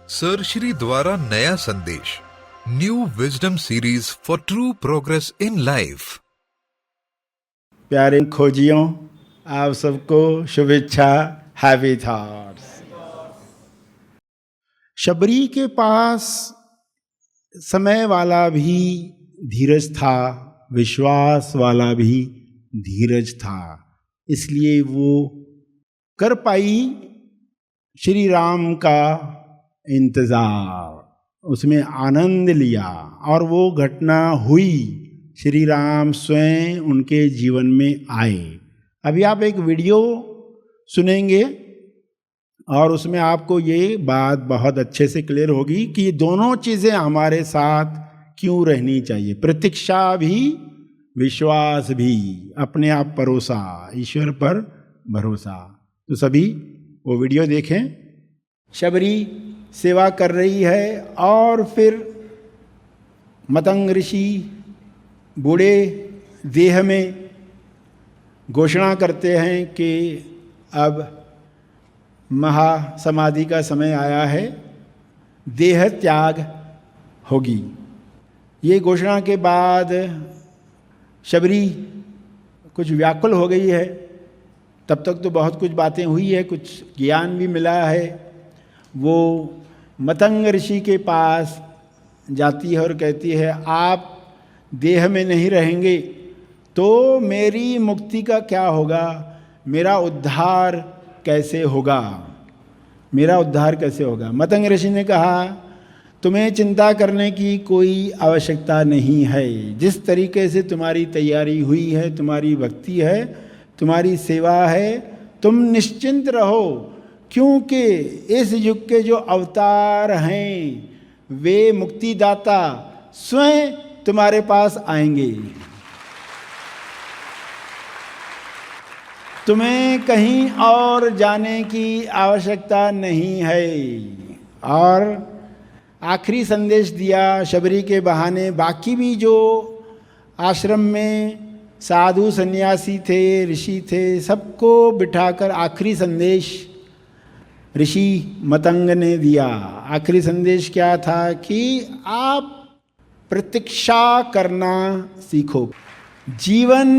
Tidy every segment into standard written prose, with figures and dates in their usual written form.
Sir Shri द्वारा नया संदेश, new wisdom series for true progress in life. प्यारे खोजियों, आप सबको शुभेच्छा, हैप्पी थॉट्स। शबरी के पास समय वाला भी धीरज था, विश्वास वाला भी धीरज था, इसलिए वो कर पाई श्री राम का इंतजार, उसमें आनंद लिया और वो घटना हुई। श्री राम स्वयं उनके जीवन में आए। अभी आप एक वीडियो सुनेंगे और उसमें आपको ये बात बहुत अच्छे से क्लियर होगी कि ये दोनों चीज़ें हमारे साथ क्यों रहनी चाहिए, प्रतीक्षा भी, विश्वास भी, अपने आप भरोसा, ईश्वर पर भरोसा। तो सभी वो वीडियो देखें। शबरी सेवा कर रही है और फिर मतंग ऋषि बूढ़े देह में घोषणा करते हैं कि अब महासमाधि का समय आया है, देह त्याग होगी। ये घोषणा के बाद शबरी कुछ व्याकुल हो गई है। तब तक तो बहुत कुछ बातें हुई है, कुछ ज्ञान भी मिला है। वो मतंग ऋषि के पास जाती है और कहती है, आप देह में नहीं रहेंगे तो मेरी मुक्ति का क्या होगा, मेरा उद्धार कैसे होगा, मेरा उद्धार कैसे होगा। मतंग ऋषि ने कहा, तुम्हें चिंता करने की कोई आवश्यकता नहीं है। जिस तरीके से तुम्हारी तैयारी हुई है, तुम्हारी भक्ति है, तुम्हारी सेवा है, तुम निश्चिंत रहो, क्योंकि इस युग के जो अवतार हैं वे मुक्तिदाता स्वयं तुम्हारे पास आएंगे। तुम्हें कहीं और जाने की आवश्यकता नहीं है। और आखिरी संदेश दिया शबरी के बहाने। बाकी भी जो आश्रम में साधु सन्यासी थे, ऋषि थे, सबको बिठाकर आखिरी संदेश ऋषि मतंग ने दिया। आखिरी संदेश क्या था कि आप प्रतीक्षा करना सीखो। जीवन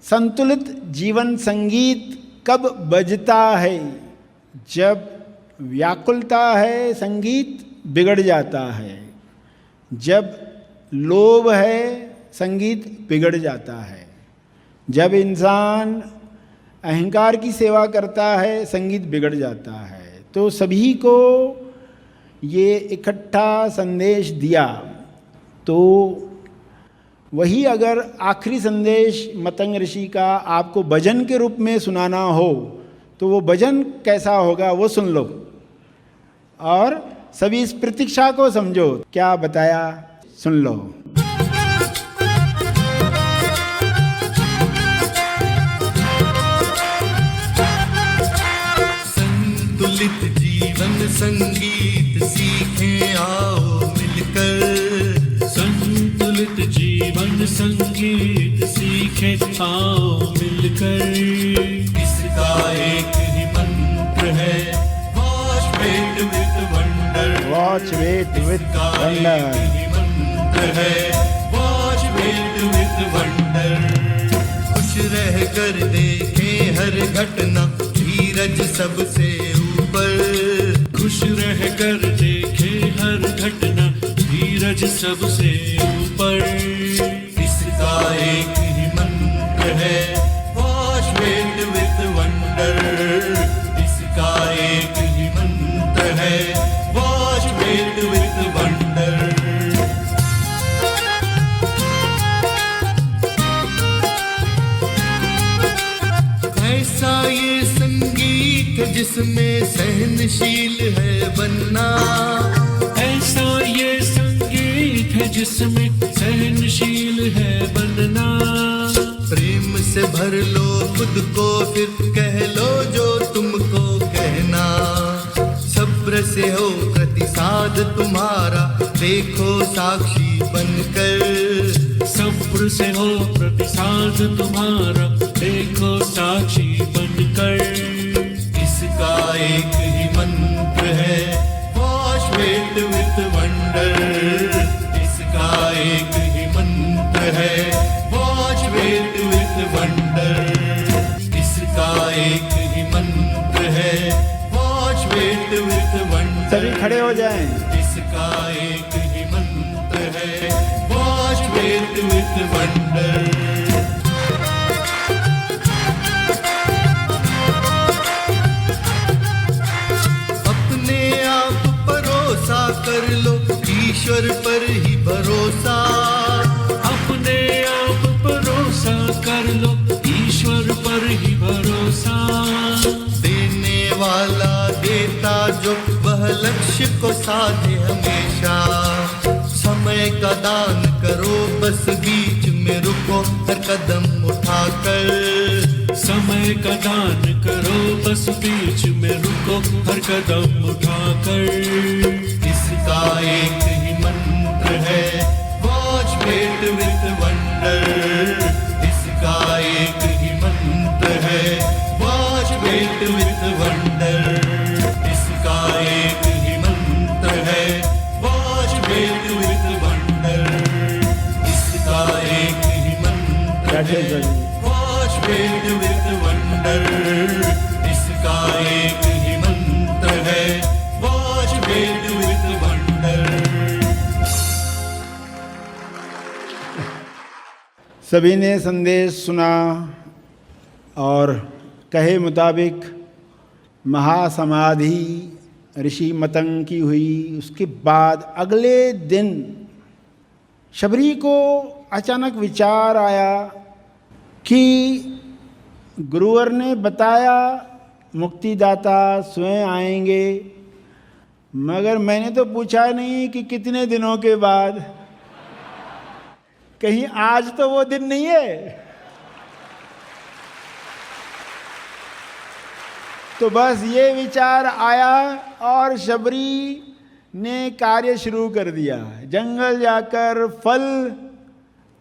संतुलित जीवन संगीत कब बजता है, जब व्याकुलता है संगीत बिगड़ जाता है, जब लोभ है संगीत बिगड़ जाता है, जब इंसान अहंकार की सेवा करता है संगीत बिगड़ जाता है। तो सभी को ये इकट्ठा संदेश दिया। तो वही अगर आखिरी संदेश मतंग ऋषि का आपको भजन के रूप में सुनाना हो तो वो भजन कैसा होगा वो सुन लो और सभी इस प्रतीक्षा को समझो। क्या बताया, सुन लो। संतुलित जीवन संगीत सीखें आओ मिलकर। संतुलित जीवन संगीत सीखें आओ मिलकर। इसका एक ही मंत्र है, watch wait with wonder. Watch wait with wonder. मंत्र है, वॉच वेट विद वंडर। खुश रह कर देखें हर घटना, धीरज सबसे ऊपर। खुश रह कर देखे हर घटना, धीरज सबसे ऊपर। इसका एक ही मंत्र है, वॉच वेट विद वंडर। इसका एक ही मंत्र है, वॉच वेट विद वंडर। ऐसा ये संगीत जिसमें सहनशील है बनना। ऐसा ये संगीत है जिसमें सहनशील है बनना। प्रेम से भर लो खुद को, फिर कह लो जो तुमको कहना। सब्र से हो प्रतिसाद तुम्हारा, देखो साक्षी बनकर। सब्र से हो प्रतिसाद तुम्हारा, देखो साक्षी बनकर। इसका एक ही मंत्र है, सभी खड़े हो जाएं। इसका एक ही मंत्र है, वॉश फेथ विथ वंडर। अपने आप भरोसा कर लो, ईश्वर पर ही भरोसा। अपने आप भरोसा कर लो, ईश्वर पर ही भरोसा। देने वाला देता जो, वह लक्ष्य को साधे हमेशा। समय का दान करो, बस बीच में रुको हर कदम उठाकर। समय का दान करो, बस बीच में रुको हर कदम उठाकर। इसका एक ही मंत्र है, वॉच फेथ विथ वंडर। इसका एक ही मंत्र है, वॉच फेथ विथ वंडर। इसका एक ही मंत्र है, वॉच फेथ विथ वंडर। इसका एक ही मंत्र है, वॉच फेथ विथ वंडर। इसका एक ही मंत्र है, वॉच फेथ विथ वंडर। सभी ने संदेश सुना और कहे मुताबिक महासमाधि ऋषि मतंग की हुई। उसके बाद अगले दिन शबरी को अचानक विचार आया कि गुरुवर ने बताया मुक्तिदाता स्वयं आएंगे, मगर मैंने तो पूछा नहीं कि कितने दिनों के बाद। कहीं आज तो वो दिन नहीं है। तो बस ये विचार आया और शबरी ने कार्य शुरू कर दिया। जंगल जाकर फल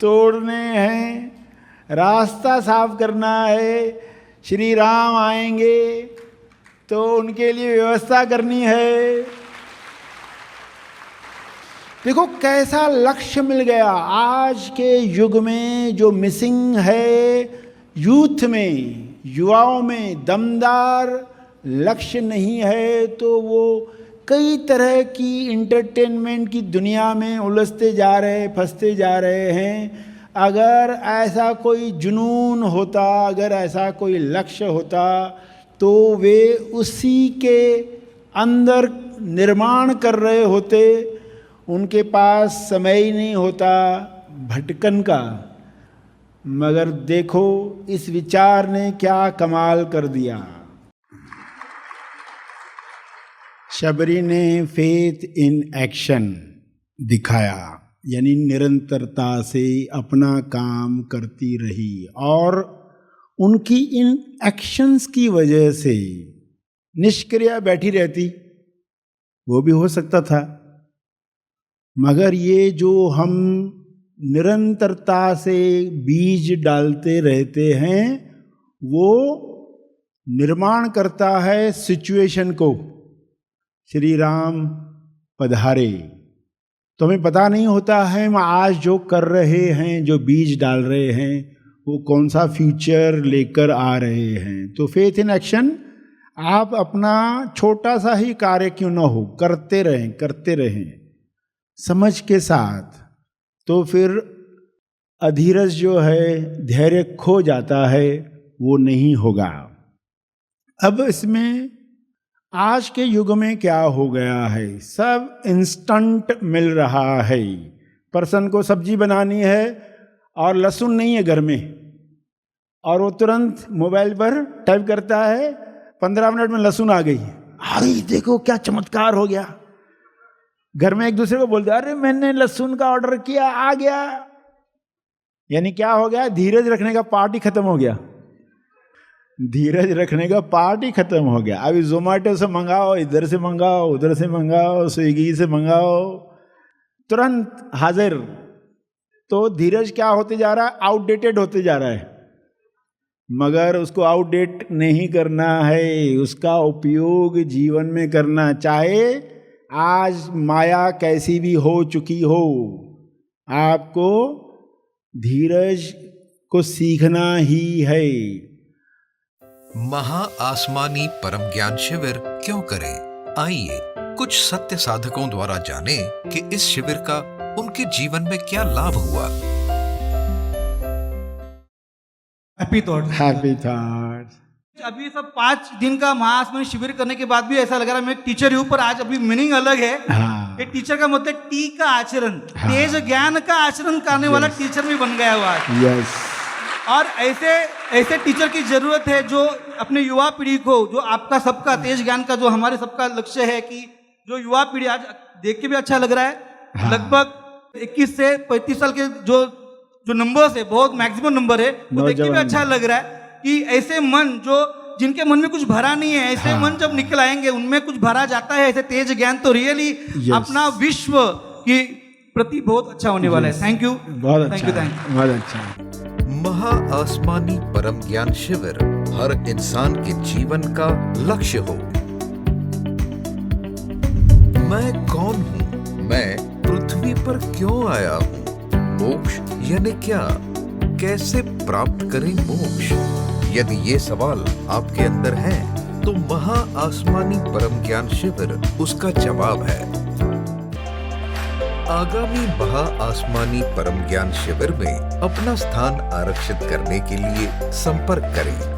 तोड़ने हैं, रास्ता साफ करना है। श्री राम आएंगे तो उनके लिए व्यवस्था करनी है। देखो कैसा लक्ष्य मिल गया। आज के युग में जो मिसिंग है, यूथ में, युवाओं में दमदार लक्ष्य नहीं है, तो वो कई तरह की इंटरटेनमेंट की दुनिया में उलझते जा रहे, फंसते जा रहे हैं। अगर ऐसा कोई जुनून होता, अगर ऐसा कोई लक्ष्य होता, तो वे उसी के अंदर निर्माण कर रहे होते। उनके पास समय ही नहीं होता भटकन का। मगर देखो इस विचार ने क्या कमाल कर दिया। शबरी ने फेथ इन एक्शन दिखाया, यानी निरंतरता से अपना काम करती रही और उनकी इन एक्शंस की वजह से निष्क्रिय बैठी रहती, वो भी हो सकता था। मगर ये जो हम निरंतरता से बीज डालते रहते हैं, वो निर्माण करता है सिचुएशन को। श्री राम पधारे तो हमें पता नहीं होता है हम आज जो कर रहे हैं, जो बीज डाल रहे हैं, वो कौन सा फ्यूचर लेकर आ रहे हैं। तो फेथ इन एक्शन, आप अपना छोटा सा ही कार्य क्यों ना हो, करते रहें समझ के साथ। तो फिर अधीरज जो है, धैर्य खो जाता है, वो नहीं होगा। अब इसमें आज के युग में क्या हो गया है, सब इंस्टेंट मिल रहा है। पर्सन को सब्जी बनानी है और लहसुन नहीं है घर में, और वो तुरंत मोबाइल पर टाइप करता है, 15 मिनट में लहसुन आ गई। अरे देखो क्या चमत्कार हो गया। घर में एक दूसरे को बोलते, अरे मैंने लहसुन का ऑर्डर किया, आ गया। यानी क्या हो गया, धीरज रखने का पार्ट ही खत्म हो गया। धीरज रखने का पार्ट ही खत्म हो गया। अभी जोमेटो से मंगाओ, इधर से मंगाओ, उधर से मंगाओ, स्विगी से मंगाओ, तुरंत हाजिर। तो धीरज क्या होते जा रहा है, आउटडेटेड होते जा रहा है। मगर उसको आउटडेट नहीं करना है, उसका उपयोग जीवन में करना। चाहे आज माया कैसी भी हो चुकी हो, आपको धीरज को सीखना ही है। महा आसमानी परम ज्ञान शिविर क्यों करें? आइए कुछ सत्य साधकों द्वारा जाने कि इस शिविर का उनके जीवन में क्या लाभ हुआ। Happy thought. Happy thought. अभी सब 5 दिन का महाआसमानी शिविर करने के बाद भी ऐसा लग रहा है मैं एक टीचर हूँ, पर आज अभी मीनिंग अलग है। हाँ। ये टीचर का मतलब टी का आचरण, तेज ज्ञान का आचरण करने वाला टीचर भी बन गया हुआ है। यस। और ऐसे टीचर की जरूरत है जो अपने युवा पीढ़ी को, जो आपका सबका तेज ज्ञान का जो हमारे सबका लक्ष्य है कि जो युवा पीढ़ी, आज देख के भी अच्छा लग रहा है। हाँ। लगभग 21 से 35 साल के जो नंबर्स है, बहुत मैक्सिमम नंबर है, वो देख के भी अच्छा लग रहा है कि ऐसे मन जो जिनके मन में कुछ भरा नहीं है, ऐसे मन जब निकल आएंगे उनमें कुछ भरा जाता है। ऐसे तेज ज्ञान तो रियली अपना विश्व की प्रति बहुत अच्छा होने वाला है। थैंक यू, बहुत अच्छा, थैंक यू। बहुत अच्छा। महा आसमानी परम ज्ञान शिविर हर इंसान के जीवन का लक्ष्य हो। मैं कौन हूँ? मैं पृथ्वी पर क्यों आया हूँ? मोक्ष यानी क्या? कैसे प्राप्त करें मोक्ष? यदि ये सवाल आपके अंदर हैं, तो महा आसमानी परम ज्ञान शिविर उसका जवाब है। आगामी महा आसमानी परम ज्ञान शिविर में अपना स्थान आरक्षित करने के लिए संपर्क करें।